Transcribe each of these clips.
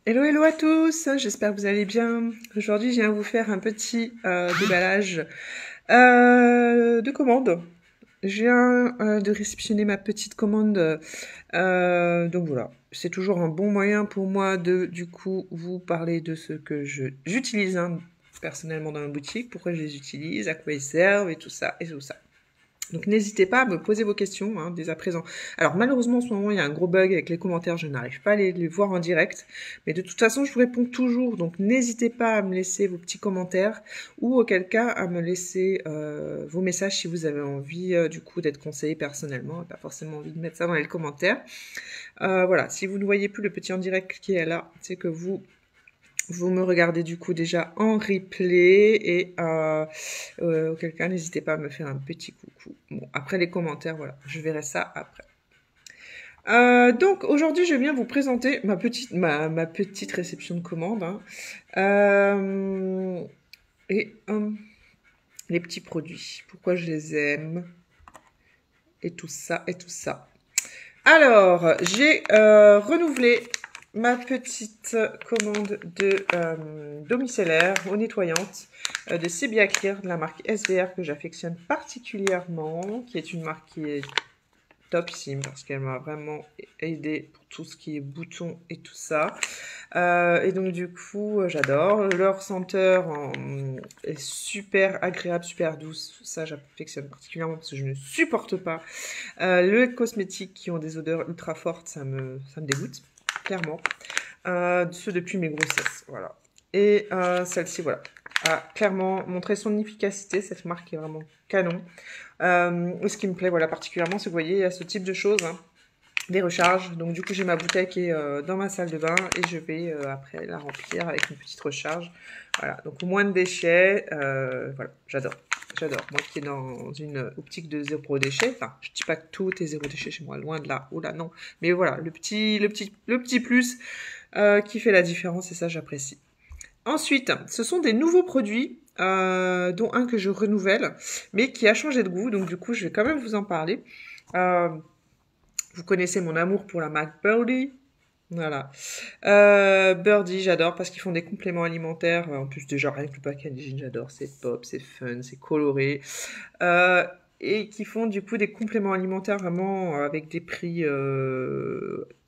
Hello, hello à tous, j'espère que vous allez bien. Aujourd'hui, je viens vous faire un petit déballage de commandes. Je viens de réceptionner ma petite commande, donc voilà. C'est toujours un bon moyen pour moi de, du coup, vous parler de ce que j'utilise personnellement dans ma boutique, pourquoi je les utilise, à quoi ils servent et tout ça, et tout ça. Donc n'hésitez pas à me poser vos questions dès à présent. Alors malheureusement en ce moment il y a un gros bug avec les commentaires, je n'arrive pas à les voir en direct. Mais de toute façon je vous réponds toujours, donc n'hésitez pas à me laisser vos petits commentaires ou auquel cas à me laisser vos messages si vous avez envie du coup d'être conseillé personnellement, pas forcément envie de mettre ça dans les commentaires. Voilà, si vous ne voyez plus le petit en direct qui est là, c'est que vous me regardez du coup déjà en replay et auquel cas n'hésitez pas à me faire un petit coucou. Bon, après les commentaires, voilà, je verrai ça après. Donc aujourd'hui je viens vous présenter ma petite réception de commande et les petits produits, pourquoi je les aime et tout ça et tout ça. Alors j'ai renouvelé ma petite commande de d'eau micellaire, eau nettoyante de Sebia Clear de la marque SVR que j'affectionne particulièrement, qui est une marque qui est topissime parce qu'elle m'a vraiment aidé pour tout ce qui est boutons et tout ça. Et donc du coup, j'adore. Leur senteur est super agréable, super douce. Ça, j'affectionne particulièrement parce que je ne supporte pas les cosmétiques qui ont des odeurs ultra fortes. Ça me dégoûte, clairement. Ce depuis mes grossesses, voilà. Et celle-ci, voilà, a clairement montré son efficacité. Cette marque est vraiment canon. Ce qui me plaît, voilà, particulièrement, c'est que vous voyez, il y a ce type de choses, des recharges. Donc du coup, j'ai ma bouteille qui est dans ma salle de bain et je vais après la remplir avec une petite recharge. Voilà, donc moins de déchets. Voilà, j'adore. J'adore. Moi qui est dans une optique de zéro déchet, enfin, je dis pas que tout est zéro déchet chez moi, loin de là. Oh là, non. Mais voilà, le petit plus qui fait la différence et ça, j'apprécie. Ensuite, ce sont des nouveaux produits, dont un que je renouvelle, mais qui a changé de goût. Donc du coup, je vais quand même vous en parler. Euh, vous connaissez mon amour pour la marque Birdie. Voilà. Birdie, j'adore parce qu'ils font des compléments alimentaires. En plus, déjà, rien que le packaging, j'adore. C'est pop, c'est fun, c'est coloré. Et qui font du coup des compléments alimentaires vraiment avec des prix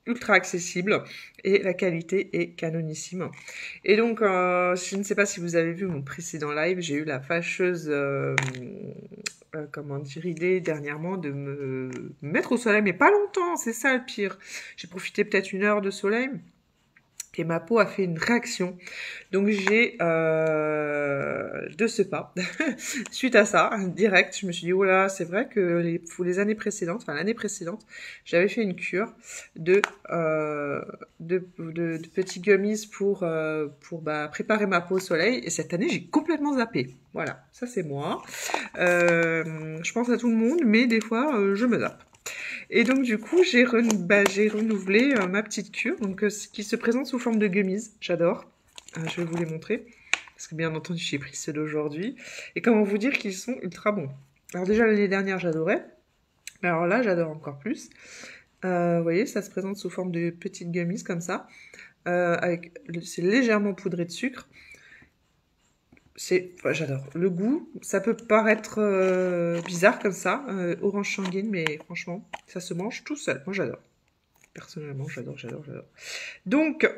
ultra accessibles. Et la qualité est canonissime. Et donc, je ne sais pas si vous avez vu mon précédent live, j'ai eu la fâcheuse comment dire, idée dernièrement de me mettre au soleil, mais pas longtemps, c'est ça le pire. J'ai profité peut-être 1 heure de soleil et ma peau a fait une réaction. Donc j'ai de ce pas, suite à ça, direct, je me suis dit, oh là, c'est vrai que les années précédentes, enfin l'année précédente, j'avais fait une cure de, de petits gummies pour préparer ma peau au soleil. Et cette année, j'ai complètement zappé. Voilà, ça c'est moi. Je pense à tout le monde, mais des fois, je me zappe. Et donc du coup, j'ai renouvelé ma petite cure, donc qui se présente sous forme de gummies. J'adore. Je vais vous les montrer. Parce que bien entendu, j'ai pris ceux d'aujourd'hui. Et comment vous dire qu'ils sont ultra bons. Alors déjà, l'année dernière, j'adorais. Alors là, j'adore encore plus. Vous voyez, ça se présente sous forme de petites gummies comme ça. C'est légèrement poudré de sucre. J'adore. Le goût, ça peut paraître bizarre comme ça, orange sanguine, mais franchement, ça se mange tout seul. Moi, j'adore. Personnellement, j'adore, j'adore, j'adore. Donc,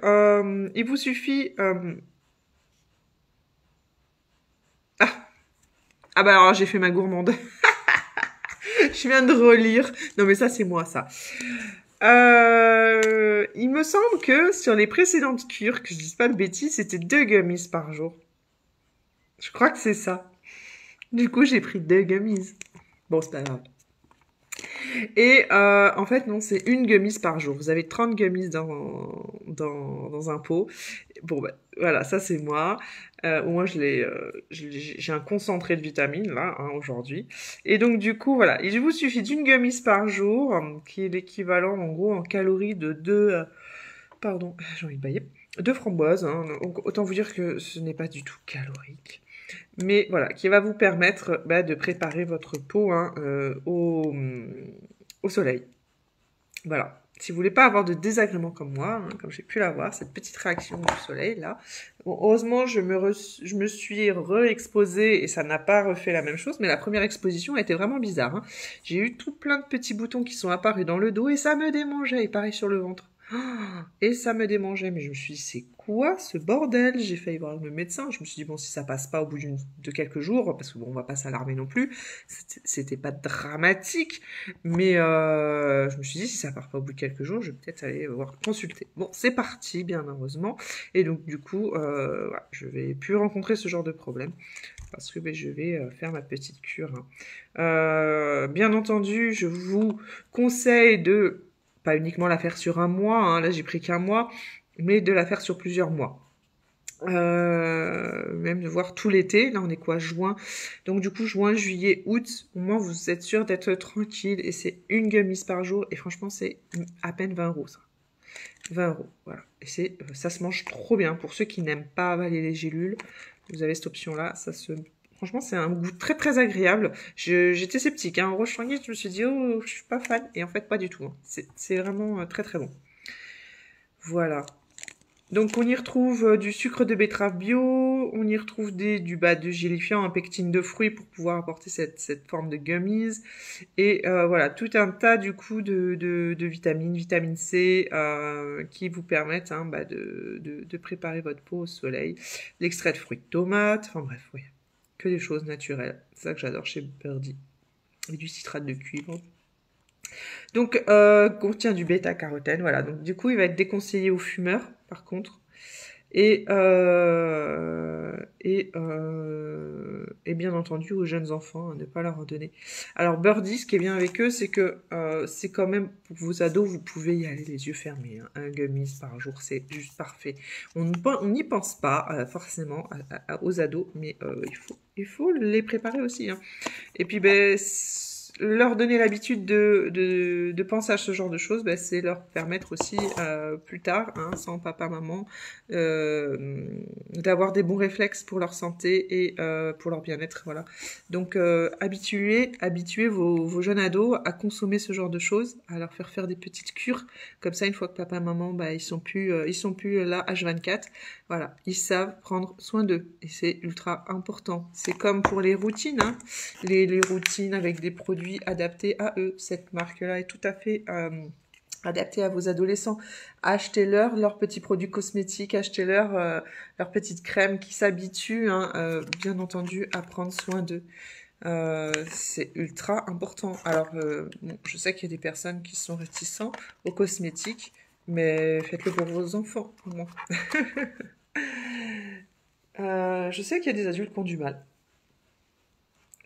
il vous suffit... Ah bah alors, j'ai fait ma gourmande. Je viens de relire. Non, mais ça, c'est moi, ça. Il me semble que sur les précédentes cures, que je dise pas de bêtises, c'était 2 gummies par jour. Je crois que c'est ça. Du coup, j'ai pris 2 gummies. Bon, c'est pas grave. Et en fait, non, c'est une gummies par jour. Vous avez 30 gummies dans un pot. Bon, ben, voilà, ça c'est moi. Au moins, j'ai un concentré de vitamines, là, aujourd'hui. Et donc, du coup, voilà. Il vous suffit d'une gummies par jour, qui est l'équivalent, en gros, en calories de 2... pardon, j'ai envie de bailler. 2 framboises. Donc, autant vous dire que ce n'est pas du tout calorique. Mais voilà, qui va vous permettre de préparer votre peau au soleil. Voilà. Si vous voulez pas avoir de désagréments comme moi, hein, comme j'ai pu l'avoir, cette petite réaction du soleil là. Bon, heureusement, je me suis re-exposée et ça n'a pas refait la même chose, mais la première exposition a été vraiment bizarre. Hein. J'ai eu tout plein de petits boutons qui sont apparus dans le dos et ça me démangeait, et pareil sur le ventre. Et ça me démangeait, mais je me suis dit, c'est quoi ce bordel? J'ai failli voir le médecin, je me suis dit, bon, si ça passe pas au bout de quelques jours, parce que bon, on va pas s'alarmer non plus, c'était pas dramatique, mais je me suis dit, si ça part pas au bout de quelques jours, je vais peut-être aller voir consulter. Bon, c'est parti, bien heureusement, et donc du coup, voilà, je vais plus rencontrer ce genre de problème, parce que ben, je vais faire ma petite cure. Hein. Bien entendu, je vous conseille de pas uniquement la faire sur un mois, hein, là j'ai pris qu'un mois, mais de la faire sur plusieurs mois. Même de voir tout l'été, là on est quoi, juin, donc du coup juin, juillet, août, au moins vous êtes sûr d'être tranquille, et c'est une gummies par jour, et franchement c'est à peine 20 € ça. 20 €, voilà. Et ça se mange trop bien, pour ceux qui n'aiment pas avaler les gélules, vous avez cette option là, franchement, c'est un goût très très agréable. J'étais sceptique, hein. En revanche, je me suis dit, oh, je suis pas fan. Et en fait, pas du tout. Hein. C'est vraiment très très bon. Voilà. Donc, on y retrouve du sucre de betterave bio. On y retrouve du gélifiant, un pectine de fruits pour pouvoir apporter cette forme de gummies. Et voilà, tout un tas du coup de vitamines, vitamine C, qui vous permettent hein, de préparer votre peau au soleil. L'extrait de fruits de tomate. Enfin bref, oui. Que des choses naturelles. C'est ça que j'adore chez Birdie. Et du citrate de cuivre. Donc, contient du bêta-carotène. Voilà. Donc, du coup, il va être déconseillé aux fumeurs, par contre. Et bien entendu aux jeunes enfants, hein, ne pas leur en donner. Alors Birdie, ce qui est bien avec eux, c'est que c'est quand même, pour vos ados, vous pouvez y aller les yeux fermés. Hein. Un gummies par jour, c'est juste parfait. On n'y pense pas forcément aux ados, mais il faut les préparer aussi. Hein. Et puis, ben, leur donner l'habitude de penser à ce genre de choses, ben, c'est leur permettre aussi plus tard, hein, sans papa, maman, d'avoir des bons réflexes pour leur santé et pour leur bien-être. Voilà. Donc, habituez vos jeunes ados à consommer ce genre de choses, à leur faire des petites cures. Comme ça, une fois que papa, maman, bah, ils sont plus là H24. Voilà, ils savent prendre soin d'eux et c'est ultra important. C'est comme pour les routines, hein. Les routines avec des produits adaptés à eux. Cette marque-là est tout à fait adaptée à vos adolescents. Achetez-leur leurs petits produits cosmétiques, achetez-leur leurs petites crèmes qui s'habituent, hein, bien entendu, à prendre soin d'eux. C'est ultra important. Alors, bon, je sais qu'il y a des personnes qui sont réticents aux cosmétiques, mais faites-le pour vos enfants, au moins. Je sais qu'il y a des adultes qui ont du mal.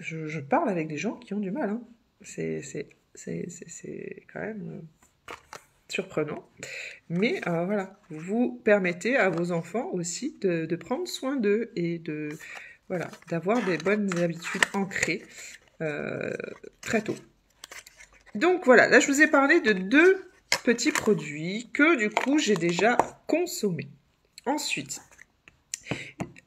Je parle avec des gens qui ont du mal. Hein. C'est quand même surprenant. Mais voilà, vous permettez à vos enfants aussi de prendre soin d'eux et voilà, d'avoir des bonnes habitudes ancrées très tôt. Donc voilà, là je vous ai parlé de 2 petits produits que du coup j'ai déjà consommés. Ensuite,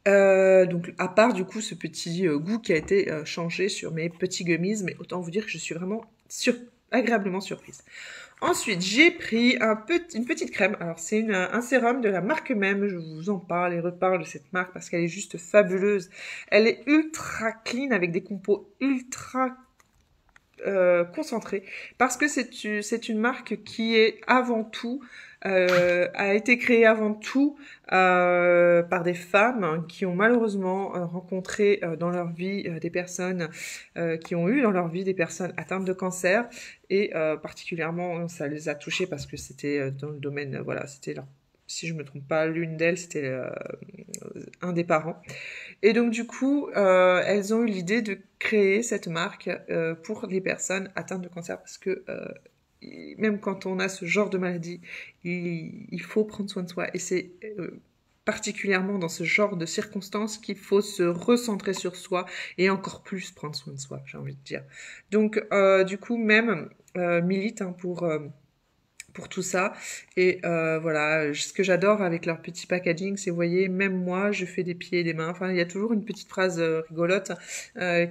donc à part du coup ce petit goût qui a été changé sur mes petits gummies, mais autant vous dire que je suis vraiment agréablement surprise. Ensuite, j'ai pris une petite crème. Alors, c'est un sérum de la marque même. Je vous en parle et reparle de cette marque parce qu'elle est juste fabuleuse. Elle est ultra clean avec des compos ultra concentrés. Parce que c'est une marque qui est avant tout a été créée avant tout par des femmes qui ont malheureusement rencontré dans leur vie des personnes qui ont eu dans leur vie des personnes atteintes de cancer et particulièrement ça les a touchées parce que c'était dans le domaine voilà c'était leur si je me trompe pas, l'une d'elles, c'était un des parents. Et donc, du coup, elles ont eu l'idée de créer cette marque pour les personnes atteintes de cancer parce que même quand on a ce genre de maladie, il faut prendre soin de soi. Et c'est particulièrement dans ce genre de circonstances qu'il faut se recentrer sur soi et encore plus prendre soin de soi, j'ai envie de dire. Donc, du coup, même milite hein, pour tout ça. Et voilà, ce que j'adore avec leur petit packaging, c'est, vous voyez, même moi, je fais des pieds et des mains. Enfin, il y a toujours une petite phrase rigolote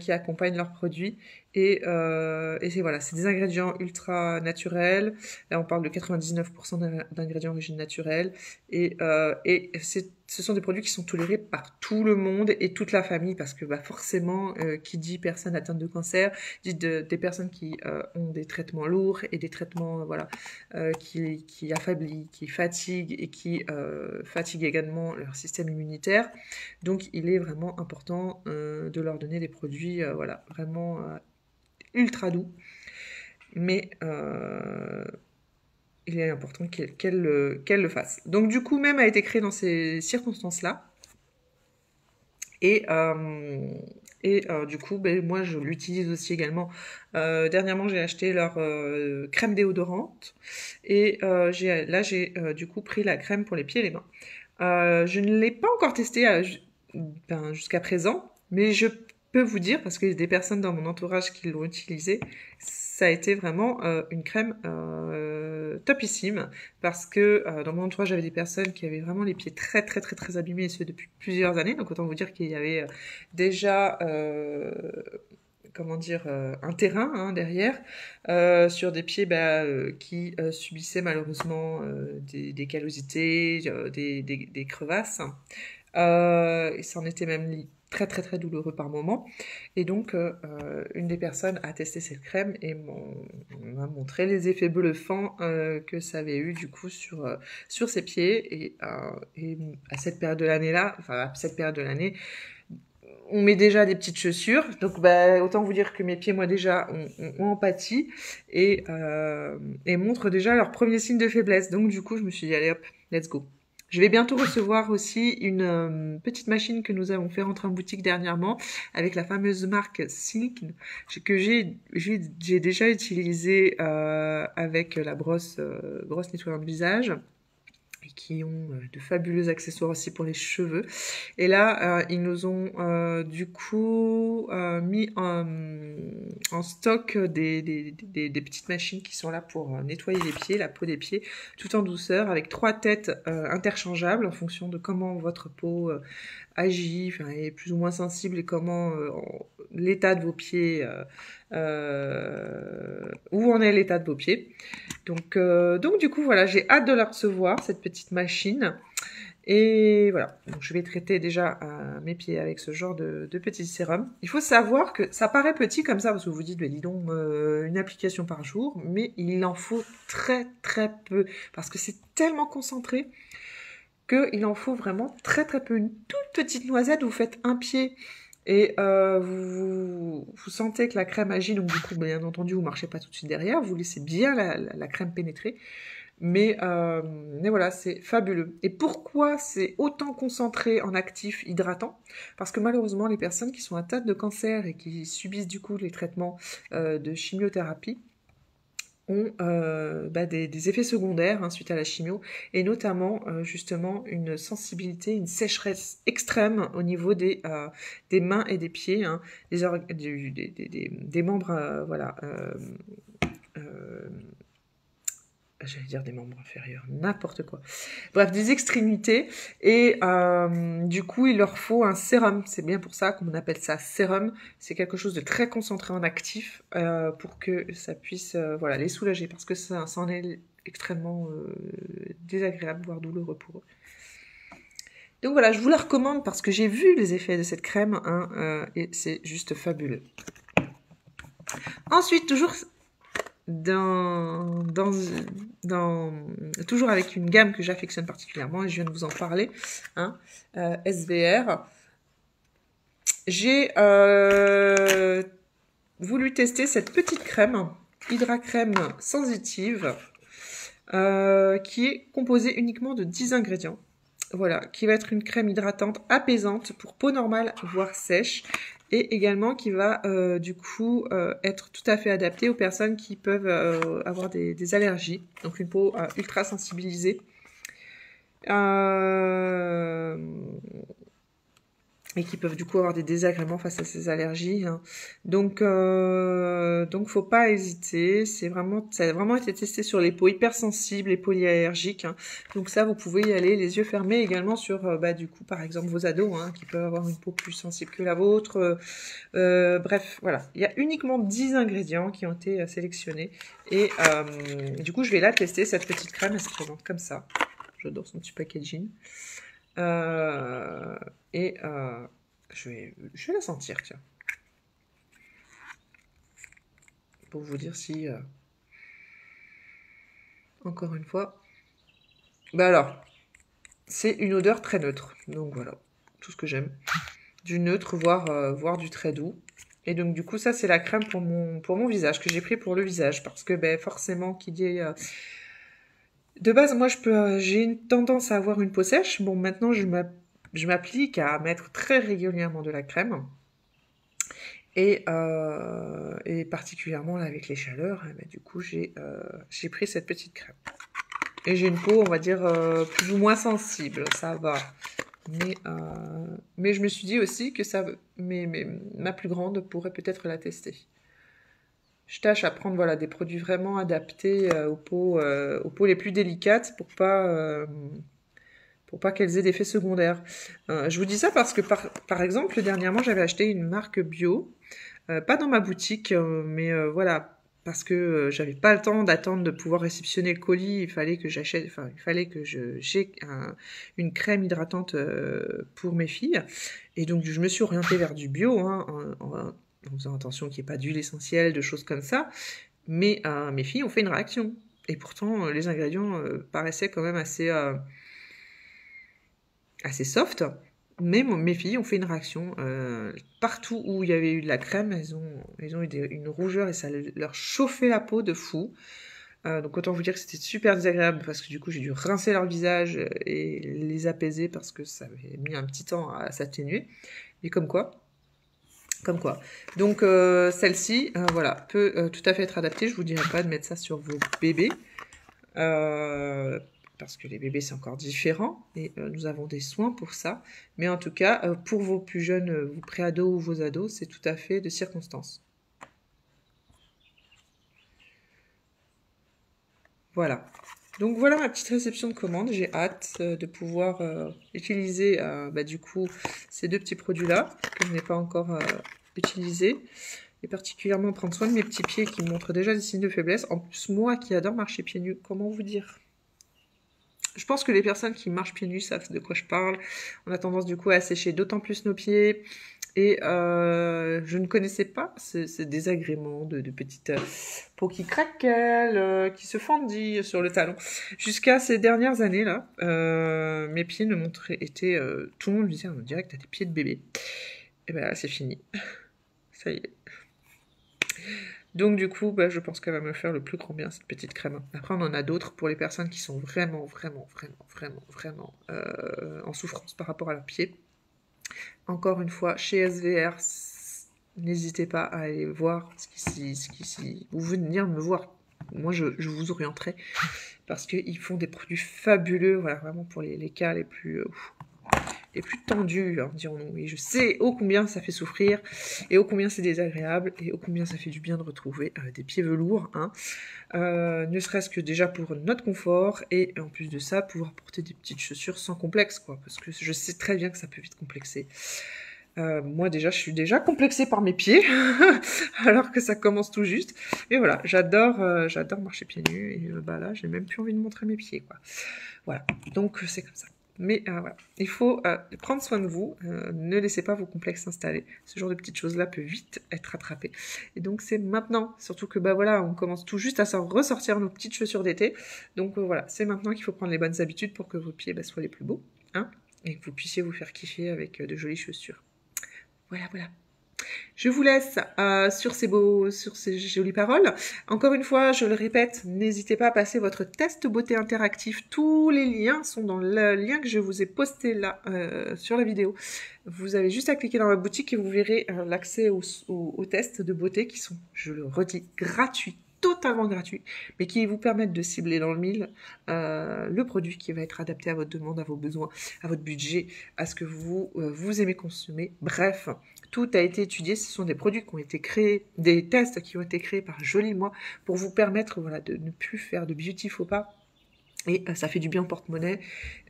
qui accompagne leurs produits. Et c'est voilà, c'est des ingrédients ultra naturels. Là, on parle de 99% d'ingrédients d'origine naturelle. Et ce sont des produits qui sont tolérés par tout le monde et toute la famille parce que bah, forcément, qui dit personne atteinte de cancer, dit des personnes qui ont des traitements lourds et des traitements voilà, qui affaiblissent, qui fatiguent et qui fatiguent également leur système immunitaire. Donc, il est vraiment important de leur donner des produits voilà, vraiment ultra doux. Mais il est important qu'elle le fasse. Donc, du coup, même a été créé dans ces circonstances-là. Et du coup, ben, moi, je l'utilise aussi également. Dernièrement, j'ai acheté leur crème déodorante. Et là, j'ai du coup pris la crème pour les pieds et les mains. Je ne l'ai pas encore testée jusqu'à présent, mais je peux vous dire, parce qu'il y a des personnes dans mon entourage qui l'ont utilisée, ça a été vraiment une crème topissime, parce que dans mon entourage, j'avais des personnes qui avaient vraiment les pieds très très très très abîmés, et ce depuis plusieurs années, donc autant vous dire qu'il y avait déjà... comment dire, un terrain hein, derrière, sur des pieds qui subissaient malheureusement des callosités, des crevasses. Et ça en était même très très très douloureux par moment. Et donc, une des personnes a testé cette crème et m'a montré les effets bluffants que ça avait eu du coup sur ses pieds. Et à cette période de l'année-là, enfin à cette période de l'année, on met déjà des petites chaussures, donc bah, autant vous dire que mes pieds, moi déjà, ont empathie et montrent déjà leurs premiers signes de faiblesse. Donc du coup, je me suis dit, allez hop, let's go. Je vais bientôt recevoir aussi une petite machine que nous avons fait rentrer en boutique dernièrement avec la fameuse marque Silk que j'ai déjà utilisée avec la brosse nettoyant de visage. Et qui ont de fabuleux accessoires aussi pour les cheveux. Et là, ils nous ont du coup mis en stock des petites machines qui sont là pour nettoyer les pieds, la peau des pieds, tout en douceur, avec 3 têtes interchangeables en fonction de comment votre peau agit, enfin, est plus ou moins sensible et comment l'état de vos pieds, où en est l'état de vos pieds. Donc du coup, voilà, j'ai hâte de la recevoir, cette petite machine. Et voilà, donc je vais traiter déjà mes pieds avec ce genre de petit sérum. Il faut savoir que ça paraît petit comme ça, parce que vous vous dites, dis donc, une application par jour, mais il en faut très très peu, parce que c'est tellement concentré qu'il en faut vraiment très très peu. Une toute petite noisette, vous faites un pied et vous sentez que la crème agit, donc du coup, bien entendu, vous marchez pas tout de suite derrière, vous laissez bien la crème pénétrer. Mais voilà, c'est fabuleux. Et pourquoi c'est autant concentré en actif hydratant? Parce que malheureusement, les personnes qui sont atteintes de cancer et qui subissent du coup les traitements de chimiothérapie ont des effets secondaires hein, suite à la chimio, et notamment justement une sensibilité, une sécheresse extrême au niveau des mains et des pieds, hein, des membres, voilà, j'allais dire des membres inférieurs, n'importe quoi. Bref, des extrémités. Et du coup, il leur faut un sérum. C'est bien pour ça qu'on appelle ça sérum. C'est quelque chose de très concentré en actif pour que ça puisse voilà, les soulager. Parce que ça en est extrêmement désagréable, voire douloureux pour eux. Donc voilà, je vous la recommande parce que j'ai vu les effets de cette crème hein, et c'est juste fabuleux. Ensuite, toujours toujours avec une gamme que j'affectionne particulièrement, et je viens de vous en parler, hein, SVR. J'ai voulu tester cette petite crème, Hydra Crème sensitive, qui est composée uniquement de 10 ingrédients. Voilà, qui va être une crème hydratante apaisante pour peau normale, voire sèche, et également qui va du coup être tout à fait adaptée aux personnes qui peuvent avoir des allergies, donc une peau ultra sensibilisée. et qui peuvent du coup avoir des désagréments face à ces allergies. Hein. Donc, faut pas hésiter. Ça a vraiment été testé sur les peaux hypersensibles et polyallergiques. Hein. Donc ça, vous pouvez y aller les yeux fermés également sur, du coup, par exemple, vos ados, hein, qui peuvent avoir une peau plus sensible que la vôtre. Bref, voilà. Il y a uniquement 10 ingrédients qui ont été sélectionnés. Et du coup, je vais la tester, cette petite crème. Elle se présente comme ça. J'adore son petit packaging. Je vais la sentir, tiens. Pour vous dire si... encore une fois... Bah alors, c'est une odeur très neutre. Donc voilà, tout ce que j'aime. Du neutre, voire du très doux. Et donc du coup, ça c'est la crème pour mon visage, que j'ai pris pour le visage. Parce que forcément, qu'il y ait... De base, moi, j'ai une tendance à avoir une peau sèche. Bon, maintenant, je m'applique à mettre très régulièrement de la crème. Et particulièrement là, avec les chaleurs, du coup, j'ai pris cette petite crème. Et j'ai une peau, on va dire, plus ou moins sensible, ça va. Mais je me suis dit aussi que ma plus grande pourrait peut-être la tester. Je tâche à prendre voilà, des produits vraiment adaptés aux peaux les plus délicates pour pas qu'elles aient d'effets secondaires. Je vous dis ça parce que, par exemple, dernièrement, j'avais acheté une marque bio, pas dans ma boutique, mais voilà, parce que j'avais pas le temps d'attendre de pouvoir réceptionner le colis, il fallait que j'ai une crème hydratante pour mes filles, et donc je me suis orientée vers du bio, hein, en faisant attention qu'il n'y ait pas d'huile essentielle, de choses comme ça, mais mes filles ont fait une réaction, et pourtant les ingrédients paraissaient quand même assez soft, mais mes filles ont fait une réaction. Partout où il y avait eu de la crème, elles ont eu une rougeur et ça leur chauffait la peau de fou. Donc autant vous dire que c'était super désagréable parce que du coup j'ai dû rincer leur visage et les apaiser parce que ça avait mis un petit temps à s'atténuer. Mais comme quoi. Donc celle-ci, voilà, peut tout à fait être adaptée. Je vous dirais pas de mettre ça sur vos bébés. Parce que les bébés c'est encore différent et nous avons des soins pour ça. Mais en tout cas, pour vos plus jeunes, vos préados ou vos ados, c'est tout à fait de circonstance. Voilà. Donc voilà ma petite réception de commande. J'ai hâte de pouvoir utiliser du coup ces deux petits produits-là que je n'ai pas encore utilisés. Et particulièrement prendre soin de mes petits pieds qui montrent déjà des signes de faiblesse. En plus, moi qui adore marcher pieds nus, comment vous dire ? Je pense que les personnes qui marchent pieds nus savent de quoi je parle. On a tendance du coup à sécher d'autant plus nos pieds. Et je ne connaissais pas ces désagréments de petites peaux qui craquellent, qui se fendillent sur le talon. Jusqu'à ces dernières années-là, mes pieds tout le monde me disait, on dirait que t'as des pieds de bébé. Et ben là, c'est fini. Ça y est. Donc du coup, je pense qu'elle va me faire le plus grand bien, cette petite crème. Après, on en a d'autres pour les personnes qui sont vraiment en souffrance par rapport à leurs pieds. Encore une fois, chez SVR, n'hésitez pas à aller voir vous venir me voir. Moi, je vous orienterai parce qu'ils font des produits fabuleux, voilà, vraiment pour les cas les plus tendus, hein, dirons-nous. Et je sais ô combien ça fait souffrir, et ô combien c'est désagréable, et ô combien ça fait du bien de retrouver des pieds velours, hein. Ne serait-ce que déjà pour notre confort, et en plus de ça, pouvoir porter des petites chaussures sans complexe, quoi, parce que je sais très bien que ça peut vite complexer. Moi déjà, je suis déjà complexée par mes pieds, alors que ça commence tout juste. Et voilà, j'adore marcher pieds nus, et là, j'ai même plus envie de montrer mes pieds, quoi. Voilà, donc c'est comme ça. Mais voilà, il faut prendre soin de vous, ne laissez pas vos complexes s'installer. Ce genre de petites choses-là peut vite être rattrapé. Et donc c'est maintenant, surtout que voilà, on commence tout juste à ressortir nos petites chaussures d'été. Donc voilà, c'est maintenant qu'il faut prendre les bonnes habitudes pour que vos pieds soient les plus beaux, hein, et que vous puissiez vous faire kiffer avec de jolies chaussures. Voilà. Je vous laisse sur ces jolies paroles. Encore une fois, je le répète, n'hésitez pas à passer votre test beauté interactif. Tous les liens sont dans le lien que je vous ai posté là sur la vidéo. Vous avez juste à cliquer dans ma boutique et vous verrez l'accès aux tests de beauté qui sont, je le redis, gratuits. totalement gratuits, mais qui vous permettent de cibler dans le mille le produit qui va être adapté à votre demande, à vos besoins, à votre budget, à ce que vous aimez consommer. Bref, tout a été étudié. Ce sont des produits qui ont été créés, des tests qui ont été créés par Jolie Moi pour vous permettre voilà, de ne plus faire de beauty faux pas. Et ça fait du bien au porte-monnaie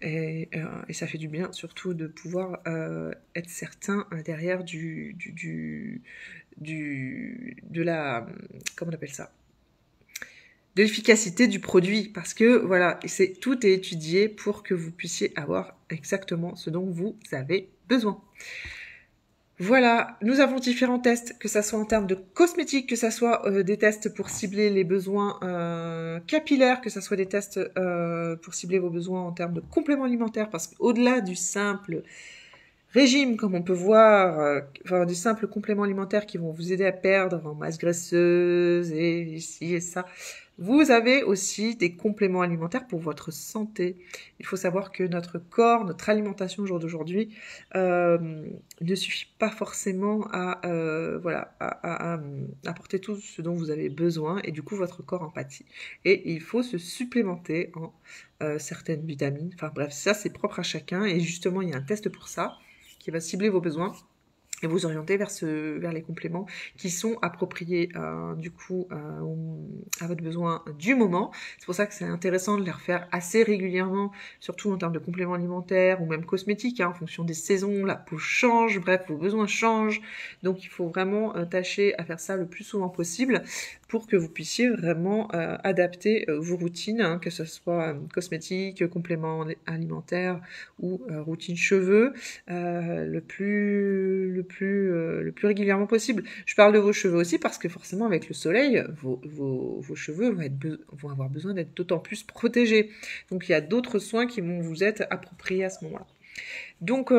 et ça fait du bien surtout de pouvoir être certain derrière de la, comment on appelle ça, de l'efficacité du produit, parce que voilà, tout est étudié pour que vous puissiez avoir exactement ce dont vous avez besoin. Voilà, nous avons différents tests, que ça soit en termes de cosmétiques, que ça soit des tests pour cibler les besoins capillaires, que ça soit des tests pour cibler vos besoins en termes de compléments alimentaires, parce qu'au-delà du simple régime, comme on peut voir, enfin, des simples compléments alimentaires qui vont vous aider à perdre en masse graisseuse et ici et ça, vous avez aussi des compléments alimentaires pour votre santé. Il faut savoir que notre corps, notre alimentation au jour d'aujourd'hui ne suffit pas forcément à apporter tout ce dont vous avez besoin et du coup votre corps en pâtit. Et il faut se supplémenter en certaines vitamines. Enfin bref, ça c'est propre à chacun et justement il y a un test pour ça qui va cibler vos besoins et vous orienter vers les compléments qui sont appropriés du coup à votre besoin du moment. C'est pour ça que c'est intéressant de les refaire assez régulièrement, surtout en termes de compléments alimentaires ou même cosmétiques, en fonction des saisons, la peau change, bref, vos besoins changent. Donc il faut vraiment tâcher à faire ça le plus souvent possible pour que vous puissiez vraiment adapter vos routines, que ce soit cosmétiques, compléments alimentaires ou routine cheveux, le plus régulièrement possible. Je parle de vos cheveux aussi parce que forcément avec le soleil, vos cheveux vont avoir besoin d'être d'autant plus protégés. Donc il y a d'autres soins qui vont vous être appropriés à ce moment-là. Donc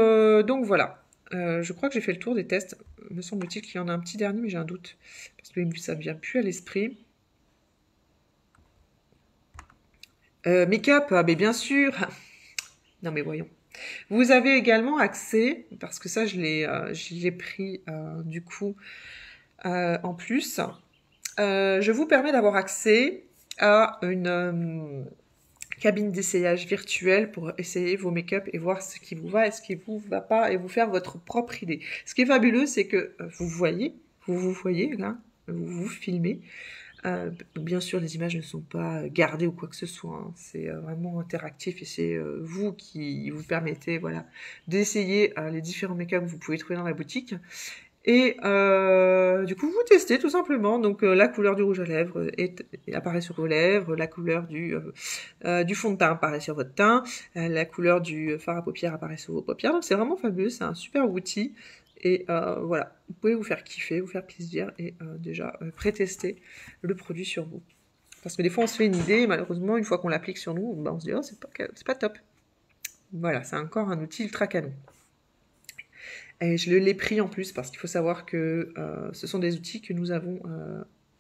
voilà. Je crois que j'ai fait le tour des tests. Me semble-t-il qu'il y en a un petit dernier, mais j'ai un doute. Parce que ça ne vient plus à l'esprit. Make-up, mais bien sûr. Non mais voyons. Vous avez également accès, parce que ça je l'ai pris du coup en plus, je vous permets d'avoir accès à une cabine d'essayage virtuelle pour essayer vos make-up et voir ce qui vous va et ce qui vous va pas et vous faire votre propre idée. Ce qui est fabuleux, c'est que vous voyez là, vous filmez. Bien sûr, les images ne sont pas gardées ou quoi que ce soit. Hein. C'est vraiment interactif et c'est vous qui vous permettez, voilà, d'essayer les différents make-up que vous pouvez trouver dans la boutique. Et du coup, vous testez tout simplement. Donc, la couleur du rouge à lèvres apparaît sur vos lèvres, la couleur du fond de teint apparaît sur votre teint, la couleur du fard à paupières apparaît sur vos paupières. Donc, c'est vraiment fabuleux. C'est un super outil. Et voilà, vous pouvez vous faire kiffer, vous faire plaisir et déjà pré-tester le produit sur vous. Parce que des fois, on se fait une idée et malheureusement, une fois qu'on l'applique sur nous, on se dit « Oh, c'est pas top ». Voilà, c'est encore un outil ultra canon. Et je l'ai pris en plus parce qu'il faut savoir que ce sont des outils que nous avons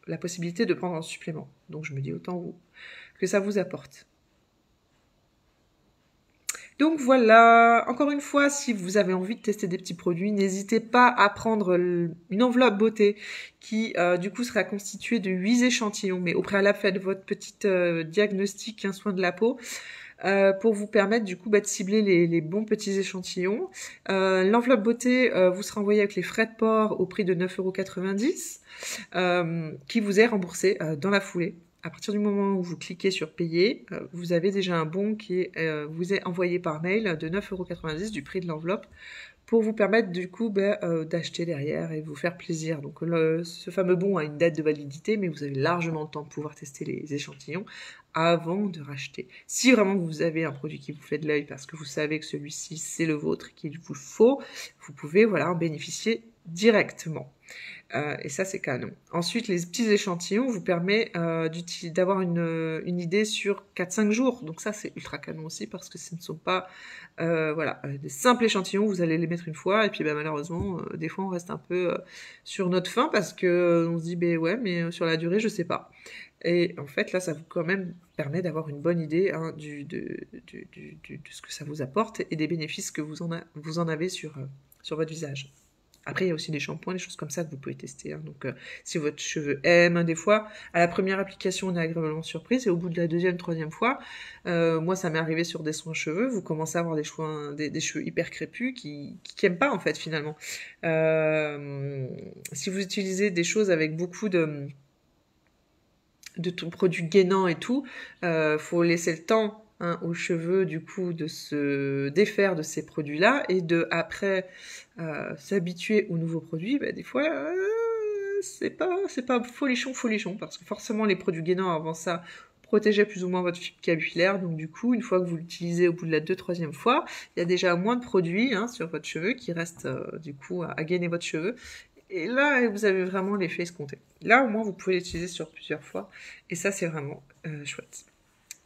la possibilité de prendre en supplément. Donc je me dis autant que ça vous apporte. Donc voilà, encore une fois, si vous avez envie de tester des petits produits, n'hésitez pas à prendre une enveloppe beauté qui du coup sera constituée de 8 échantillons. Mais au préalable, faites votre petite diagnostic, un soin de la peau. Pour vous permettre du coup de cibler les bons petits échantillons. L'enveloppe beauté vous sera envoyée avec les frais de port au prix de 9,90 € qui vous est remboursé dans la foulée. À partir du moment où vous cliquez sur payer, vous avez déjà un bon qui vous est envoyé par mail de 9,90 € du prix de l'enveloppe pour vous permettre du coup d'acheter derrière et vous faire plaisir. Donc ce fameux bon a une date de validité, mais vous avez largement le temps de pouvoir tester les échantillons avant de racheter. Si vraiment vous avez un produit qui vous fait de l'œil parce que vous savez que celui-ci c'est le vôtre, qu'il vous faut, vous pouvez voilà en bénéficier directement. Et ça c'est canon. Ensuite, les petits échantillons vous permettent d'avoir une idée sur 4-5 jours. Donc ça c'est ultra canon aussi parce que ce ne sont pas des simples échantillons, vous allez les mettre une fois et puis malheureusement des fois on reste un peu sur notre faim parce que on se dit ouais mais sur la durée je sais pas. Et en fait là ça vous quand même permet d'avoir une bonne idée de ce que ça vous apporte et des bénéfices que vous en avez sur votre visage. Après, il y a aussi des shampoings, des choses comme ça que vous pouvez tester. Hein. Donc, si votre cheveu aime, des fois, à la première application, on est agréablement surprise. Et au bout de la deuxième, troisième fois, moi, ça m'est arrivé sur des soins cheveux. Vous commencez à avoir des cheveux hyper crépus qui n'aiment pas, en fait, finalement. Si vous utilisez des choses avec beaucoup de produits gainants et tout, faut laisser le temps aux cheveux du coup de se défaire de ces produits-là et de après s'habituer aux nouveaux produits. Des fois, c'est pas folichon parce que forcément les produits gainants avant ça protégeaient plus ou moins votre fibre capillaire. Donc du coup, une fois que vous l'utilisez au bout de la troisième fois, il y a déjà moins de produits sur votre cheveu qui restent du coup à gainer votre cheveu. Et là, vous avez vraiment l'effet escompté. Là, au moins, vous pouvez l'utiliser sur plusieurs fois. Et ça, c'est vraiment chouette.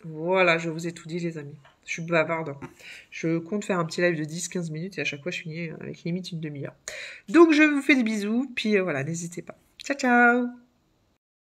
Voilà, je vous ai tout dit, les amis. Je suis bavarde. Hein. Je compte faire un petit live de 10-15 minutes et à chaque fois, je finis avec limite une demi-heure. Donc, je vous fais des bisous. Puis voilà, n'hésitez pas. Ciao, ciao!